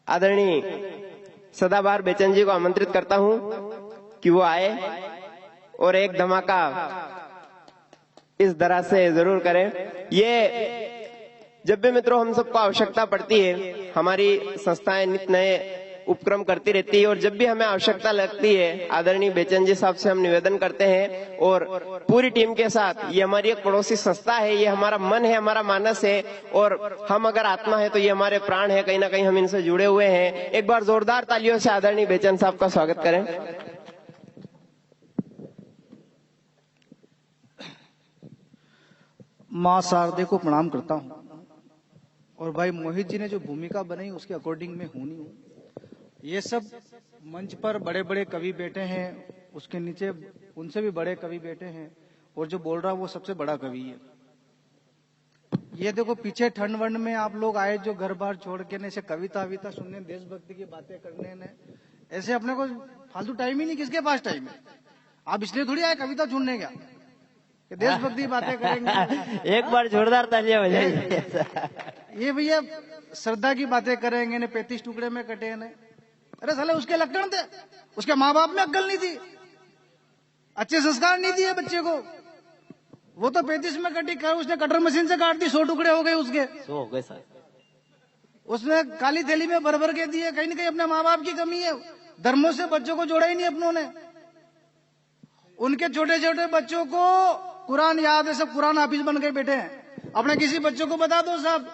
आदरणीय सदाबहार बेचन जी को आमंत्रित करता हूं कि वो आए और एक धमाका इस तरह से जरूर करें। ये जब भी मित्रों हम सबको आवश्यकता पड़ती है, हमारी संस्थाएं नित्य नए उपक्रम करती रहती है और जब भी हमें आवश्यकता लगती है आदरणीय बेचन जी साहब से हम निवेदन करते हैं और पूरी टीम के साथ। ये हमारी एक पड़ोसी संस्था है, ये हमारा मन है, हमारा मानस है और हम अगर आत्मा है तो ये हमारे प्राण है, कहीं ना कहीं हम इनसे जुड़े हुए हैं। एक बार जोरदार तालियों से आदरणीय बेचन साहब का स्वागत करें। मां शारदे को प्रणाम करता हूं और भाई मोहित जी ने जो भूमिका बनाई उसके अकॉर्डिंग मैं हूं नहीं हूं। ये सब मंच पर बड़े बड़े कवि बैठे हैं, उसके नीचे उनसे भी बड़े कवि बैठे हैं और जो बोल रहा है वो सबसे बड़ा कवि है। ये देखो पीछे ठंड वंड में आप लोग आए जो घर बार छोड़ के ने कविता विता सुनने, देशभक्ति की बातें करने ने, ऐसे अपने को फालतू टाइम ही नहीं, किसके पास टाइम है? आप इसलिए थोड़ी आए कविता सुनने क्या, देशभक्ति बातें करेंगे। एक बार जोरदार तालियां बजाइए। ये भैया श्रद्धा की बातें करेंगे ने 35 टुकड़े में कटे ने। अरे साले उसके लक्षण थे, उसके माँ बाप में अक्ल नहीं थी, अच्छे संस्कार नहीं दिए बच्चे को। वो तो 35 में कटी कर, उसने कटर मशीन से काट दी, 100 टुकड़े हो गए उसके। 100 हो गए सर। उसने काली थैली में भर भर के दिए। कहीं ना कहीं अपने माँ बाप की कमी है, धर्मों से बच्चों को जोड़ा ही नहीं अपनों ने। उनके छोटे छोटे बच्चों को कुरान याद है, सब कुरान हाफिज बन के बैठे हैं। अपने किसी बच्चों को बता दो साहब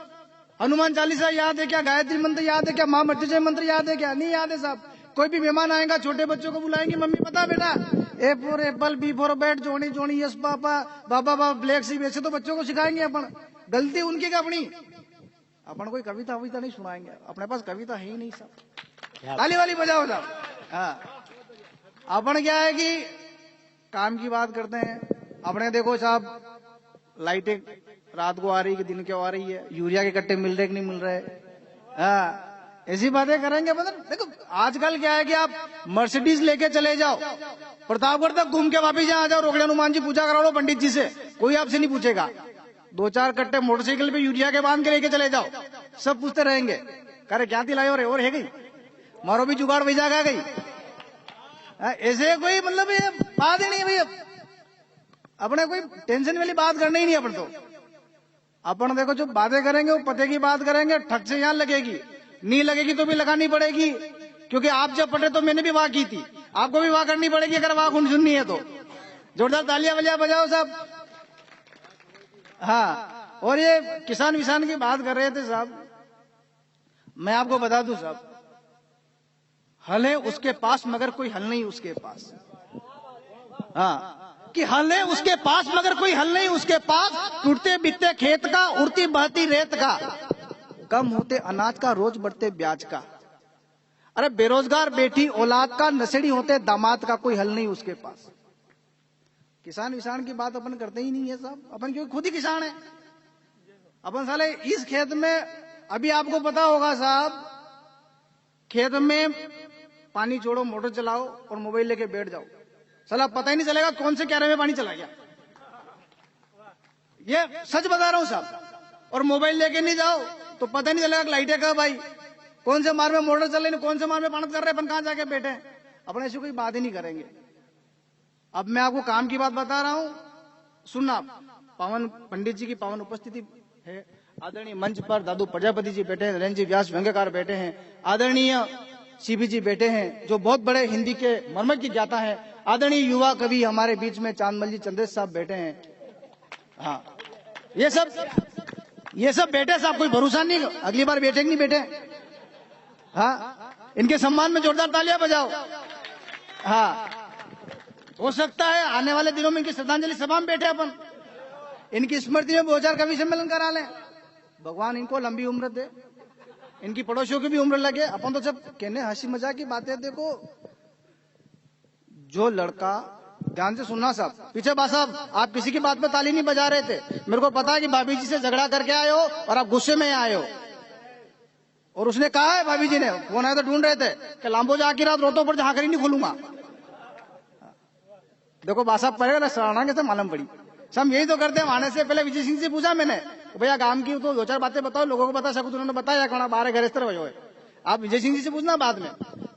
हनुमान चालीसा याद है क्या, गायत्री मंत्र याद है क्या, मां मृत्युंजय मंत्र याद है क्या? नहीं याद है साहब। कोई भी मेहमान आएगा छोटे बच्चों को बुलाएंगे, मम्मी बता बेटा A for apple, B for bat, Johnny Johnny yes papa, बाबा बाबा ब्लैक सी, वैसे तो बच्चों को सिखाएंगे अपन। गलती उनकी क्या अपनी? अपन कोई कविता वविता नहीं सुनाएंगे, अपने पास कविता है ही नहीं साहब। ताली वाली बजाओ साहब। हाँ, अपन क्या है कि काम की बात करते हैं। अपने देखो साहब लाइटें रात को आ रही कि दिन को आ रही है, यूरिया के कट्टे मिल रहे कि नहीं मिल रहे। हाँ, ऐसी बातें करेंगे। मतलब देखो आजकल क्या है कि आप मर्सिडीज लेके चले जाओ, प्रतापगढ़ तक घूम के वापिस आ जाओ, रोकड़े हनुमान जी पूजा करा लो पंडित जी से, कोई आपसे नहीं पूछेगा। 2-4 कट्टे मोटरसाइकिल पे यूरिया के बांध के लेके चले जाओ, सब पूछते रहेंगे करे क्या दिलाए और है गई, मारो भी जुगाड़ वही जागा गई। ऐसे कोई मतलब ये बात ही नहीं है भैया। अपने कोई टेंशन वाली बात करनी ही नहीं। अपन तो अपन देखो जो बातें करेंगे वो पते की बात करेंगे, ठग से यहां लगेगी, नहीं लगेगी तो भी लगानी पड़ेगी। क्योंकि आप जब पटे तो मैंने भी वाह की थी, आपको भी वाह करनी पड़ेगी अगर वाह सुननी है तो। जोरदार तालियां बलिया बजाओ साहब। हाँ, और ये किसान विसान की बात कर रहे थे साहब, मैं आपको बता दूं साहब, हल है उसके पास मगर कोई हल नहीं उसके पास। हाँ, कि हल है उसके पास मगर कोई हल नहीं उसके पास, टूटते बिकते खेत का, उड़ती बहती रेत का, कम होते अनाज का, रोज बढ़ते ब्याज का। अरे बेरोजगार बेटी औलाद का, नशेड़ी होते दामाद का, कोई हल नहीं उसके पास। किसान विसान की बात अपन करते ही नहीं है साहब, अपन क्योंकि खुद ही किसान है। अपन साले इस खेत में, अभी आपको पता होगा साहब, खेत में पानी छोड़ो, मोटर चलाओ और मोबाइल लेके बैठ जाओ, साला पता ही नहीं चलेगा कौन से क्यारे में पानी चला गया। ये सच बता रहा हूं साहब। और मोबाइल लेके नहीं जाओ तो पता नहीं चलेगा लाइटें कब आई, कौन से मार में मोटर चल रही, कौन से मार में पानी कर रहे, अपन कहां जाके बैठे। अपन ऐसी कोई बात ही नहीं करेंगे। अब मैं आपको काम की बात बता रहा हूं, सुनना। पावन पंडित जी की पावन उपस्थिति है। आदरणीय मंच पर दादू प्रजापति जी बैठे हैं, नरेंद्र जी व्यास व्यंग्यकार बैठे हैं, आदरणीय सीबी जी बैठे हैं जो बहुत बड़े हिंदी के मर्मज्ञ की ज्ञाता है, आदरणीय युवा कवि हमारे बीच में चांदमल जी चंद्रेश साहब बैठे हैं। हाँ, ये सब बैठे साहब, कोई भरोसा नहीं अगली बार बैठे नहीं बैठे। हाँ, इनके सम्मान में जोरदार तालियां बजाओ। हाँ, हो सकता है आने वाले दिनों में इनकी श्रद्धांजलि सभा में बैठे अपन, इनकी स्मृति में 2000 कवि सम्मेलन करा लें। भगवान इनको लंबी उम्र दे, इनकी पड़ोसियों की भी उम्र लगे। अपन तो जब कहने हंसी मजाक की बातें, देखो जो लड़का, ध्यान से सुनना साहब, पीछे बा साहब आप किसी की बात पे ताली नहीं बजा रहे थे। मेरे को पता है कि भाभी जी से झगड़ा करके आए हो और आप गुस्से में आए हो। और उसने कहा है, भाभी जी ने फोन आया तो ढूंढ रहे थे कि लांबो जाके रात रोतो पर जहां करी नहीं खोलूंगा। देखो बा साहब पड़ेगा सराहना कैसे मालूम पड़ी। हम यही तो करते हैं। आने से पहले विजय सिंह से पूछा मैंने, भैया गांव की तो 2-4 बातें बताओ, लोगों को बता सकूं। उन्होंने बताया कौन बाहर घर इस तरह आप विजय सिंह जी से पूछना बाद में,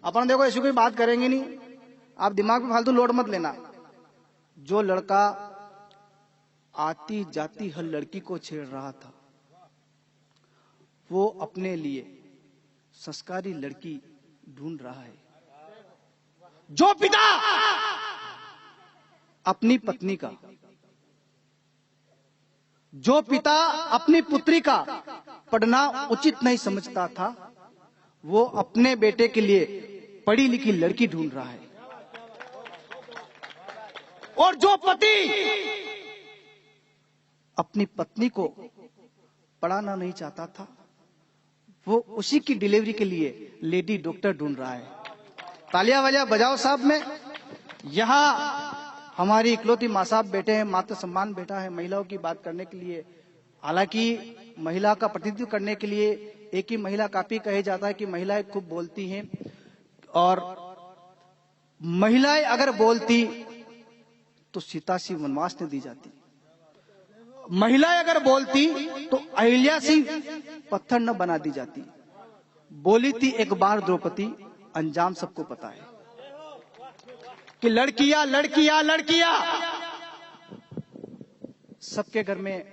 अपन देखो ऐसी कोई बात करेंगे नहीं। आप दिमाग में फालतू लोड मत लेना। जो लड़का आती जाती हर लड़की को छेड़ रहा था, वो अपने लिए संस्कारी लड़की ढूंढ रहा है। जो पिता अपनी पत्नी का, जो पिता अपनी पुत्री का पढ़ना उचित नहीं समझता था, वो अपने बेटे के लिए पढ़ी लिखी लड़की ढूंढ रहा है। और जो पति अपनी पत्नी को पढ़ाना नहीं चाहता था, वो उसी की डिलीवरी के लिए लेडी डॉक्टर ढूंढ रहा है। तालियां वालियां बजाओ साहब में। यहां हमारी इकलौती मां साहब बैठे हैं, मातृ सम्मान बैठा है महिलाओं की बात करने के लिए। हालांकि महिला का प्रतिनिधित्व करने के लिए एक ही महिला काफी कहे जाता है कि महिलाएं खूब बोलती हैं, और महिलाएं अगर बोलती तो सीता सी वनवास न दी जाती। महिलाएं अगर बोलती तो अहिल्या सिंह पत्थर न बना दी जाती। बोली थी एक बार द्रौपदी, अंजाम सबको पता है कि लड़कियां लड़कियां लड़कियां। सबके घर में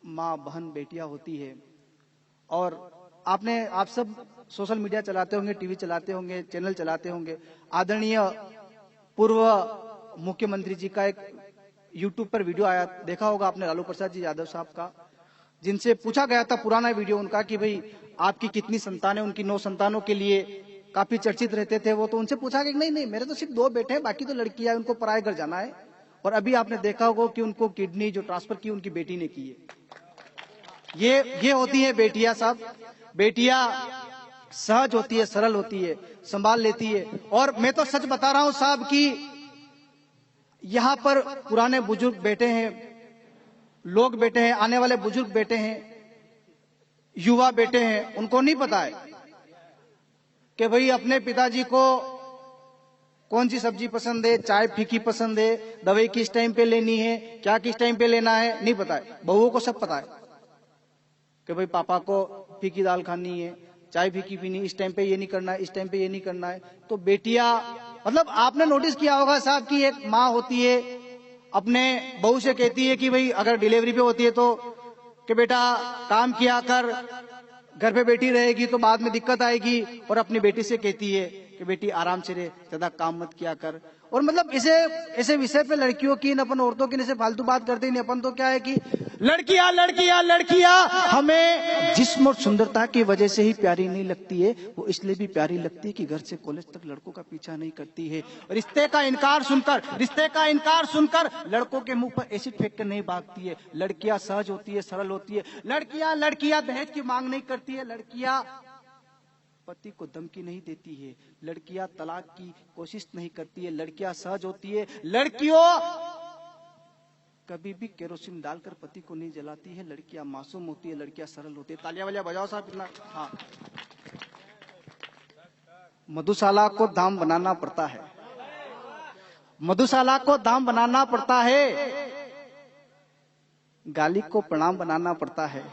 मां बहन बेटियां होती है। और आप सब सोशल मीडिया चलाते होंगे, टीवी चलाते होंगे, चैनल चलाते होंगे। आदरणीय पूर्व मुख्यमंत्री जी का एक यूट्यूब पर वीडियो आया, देखा होगा आपने, लालू प्रसाद जी यादव साहब का, जिनसे पूछा गया था, पुराना वीडियो उनका, कि भाई आपकी कितनी संतानें। उनकी 9 संतानों के लिए काफी चर्चित रहते थे वो। तो उनसे पूछा कि नहीं मेरे तो सिर्फ 2 बेटे हैं, बाकी तो लड़कियां, उनको पराये घर जाना है। और अभी आपने देखा होगा कि उनको किडनी जो ट्रांसफर की उनकी बेटी ने की है। ये होती है बेटियां साहब। बेटियां सहज होती है, सरल होती है, संभाल लेती है। और मैं तो सच बता रहा हूं साहब कि यहां पर पुराने बुजुर्ग बैठे हैं, लोग बैठे हैं, आने वाले बुजुर्ग बैठे हैं, युवा बैठे हैं। उनको नहीं पता है कि भाई अपने पिताजी को कौन सी सब्जी पसंद है, चाय फीकी पसंद है, दवाई किस टाइम पे लेनी है, क्या किस टाइम पे लेना है, नहीं पता है। बहुओं को सब पता है कि भाई पापा को फीकी दाल खानी है, चाय फीकी पीनी, इस टाइम पे ये नहीं करना है, इस टाइम पे ये नहीं करना है। तो बेटियां, मतलब आपने नोटिस किया होगा साहब कि एक माँ होती है, अपने बहू से कहती है कि भाई अगर डिलीवरी पे होती है तो कि बेटा काम किया कर, घर पे बैठी रहेगी तो बाद में दिक्कत आएगी। और अपनी बेटी से कहती है कि बेटी आराम से रहे, ज्यादा काम मत किया कर। और मतलब ऐसे विषय पे लड़कियों की, अपन औरतों की फालतू बात करते ही नहीं। अपन तो क्या है कि लड़कियां लड़कियां लड़कियां हमें जिस्म और सुंदरता की वजह से ही प्यारी नहीं लगती है, वो इसलिए भी प्यारी लगती है कि घर से कॉलेज तक लड़कों का पीछा नहीं करती है। रिश्ते का इनकार सुनकर लड़कों के मुंह पर एसिड फेंक कर नहीं भागती है। लड़कियां सहज होती है, सरल होती है। लड़कियां दहेज की मांग नहीं करती है। लड़कियां पति को धमकी नहीं देती है। लड़कियां तलाक की कोशिश नहीं करती है। लड़कियां सहज होती है। लड़कियों कभी भी केरोसिन डालकर पति को नहीं जलाती है। लड़कियां मासूम होती है, लड़कियां सरल होती है। तालियां वालियां बजाओ साहब इतना। हाँ, मधुशाला को धाम बनाना पड़ता है, मधुशाला को धाम बनाना पड़ता है। गाली को प्रणाम बनाना पड़ता है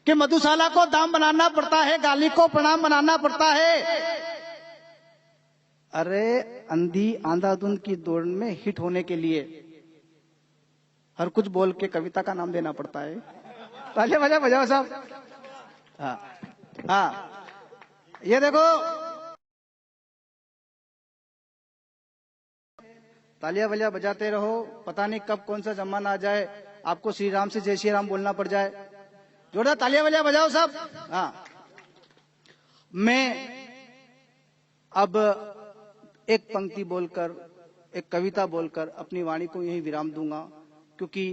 कि मधुशाला को धाम बनाना पड़ता है, गाली को प्रणाम बनाना पड़ता है। अरे अंधी आंधाधुन की दौड़ में हिट होने के लिए हर कुछ बोल के कविता का नाम देना पड़ता है। तालियां बजाओ साहब। हाँ, ये देखो, तालियां वालियां बजाते रहो। पता नहीं कब कौन सा जमाना आ जाए, आपको श्री राम से जय श्री राम बोलना पड़ जाए। जोरदार तालियां वालियां बजाओ साहब। हाँ, मैं अब एक पंक्ति बोलकर, एक कविता बोलकर अपनी वाणी को यही विराम दूंगा, क्योंकि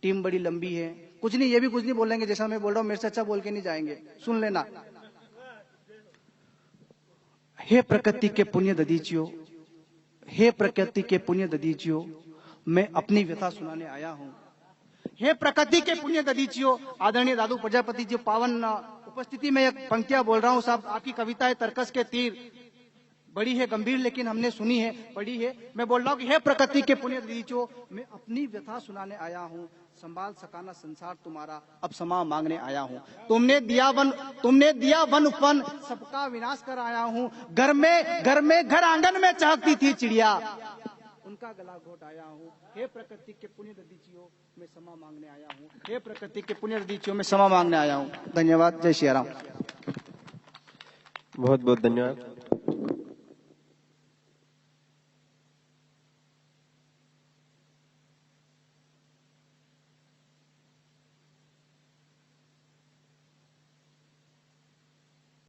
टीम बड़ी लंबी है। कुछ नहीं, ये भी कुछ नहीं बोलेंगे जैसा मैं बोल रहा हूं, मेरे से अच्छा बोल के नहीं जाएंगे। सुन लेना। हे प्रकृति के पुण्य ददीचियो, हे प्रकृति के पुण्य ददीचियो, मैं अपनी व्यथा सुनाने आया हूं। हे प्रकृति के पुण्य ददीचियो। आदरणीय दादू प्रजापति जी पावन उपस्थिति में एक पंक्तियां बोल रहा हूं साहब। आपकी कविता है तर्कस के तीर, बड़ी है गंभीर, लेकिन हमने सुनी है, पढ़ी है। मैं बोल रहा हूं कि हे प्रकृति के पुण्य ददीचियो, मैं अपनी व्यथा सुनाने आया हूं। संभाल सकाना संसार तुम्हारा, अब क्षमा मांगने आया हूँ। तुमने दिया वन उपवन, सबका विनाश कर आया हूँ। घर आंगन में चहकती थी चिड़िया, उनका गला घोट आया हूँ। हे प्रकृति के पुण्य दीजियो, मैं क्षमा मांगने आया हूँ। हे प्रकृति के पुण्य दीजियो, मैं क्षमा मांगने आया हूँ। धन्यवाद। जय श्री राम। बहुत बहुत धन्यवाद।